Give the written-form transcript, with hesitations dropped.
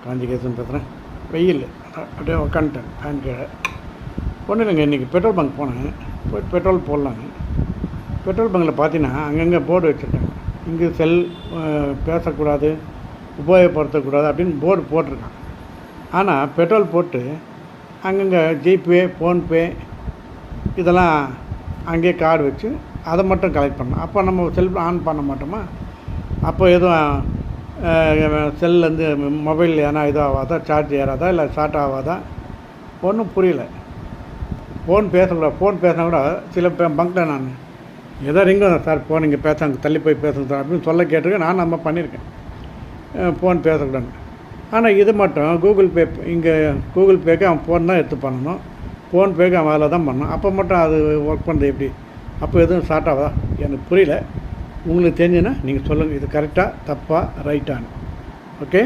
காஞ்சிகேசன் பேசுகிறேன். வெயில் அப்படியே உக்காந்துட்டேன் ஃபேன் கீழே. ஒன்றும் இல்லைங்க, இன்றைக்கி பெட்ரோல் பங்க் போனேன். போய் பெட்ரோல் போடலான்னு பெட்ரோல் பங்கில் பார்த்தீங்கன்னா அங்கங்கே போர்டு வச்சுருக்காங்க. இங்கே செல் பேசக்கூடாது, உபயோகப்படுத்தக்கூடாது அப்படின்னு போர்டு போட்டிருக்காங்க. ஆனால் பெட்ரோல் போட்டு அங்கங்கே ஜிபே, ஃபோன்பே இதெல்லாம் அங்கேயே கார்டு வச்சு அதை மட்டும் கலெக்ட் பண்ணணும். அப்போ நம்ம செல் ஆன் பண்ண மாட்டோமா? அப்போ எதுவும் செல்லேருந்து மொபைல் ஏன்னா இதுவும் ஆகாதா, சார்ஜ் ஏறாதா, இல்லை ஷார்ட் ஆகாதா? ஒன்றும் புரியல. ஃபோன் பேசக்கூடாது. ஃபோன் பேசினா கூட சில பங்கில் நான் ஏதோ ரிங்கு சார் ஃபோன் இங்கே பேச அங்கே தள்ளி போய் பேசுங்க சார் அப்படின்னு சொல்ல கேட்டிருக்கேன். நான் நம்ம பண்ணியிருக்கேன் ஃபோன் பேசக்கூடாது. ஆனால் இது மட்டும் கூகுள் பே, இங்கே கூகுள் பேக்கு அவன் ஃபோன் தான் எடுத்து பண்ணணும், ஃபோன்பேக்கு அவன் அதில் தான் பண்ணணும். அப்போ மட்டும் அது ஒர்க் பண்ணுறது எப்படி? அப்போ எதுவும் ஷார்ட் ஆகுதா? எனக்கு புரியல. உங்களுக்கு தெரிஞ்சுன்னா நீங்கள் சொல்லுங்கள், இது கரெக்டாக தப்பாக ரைட்டானு. ஓகே.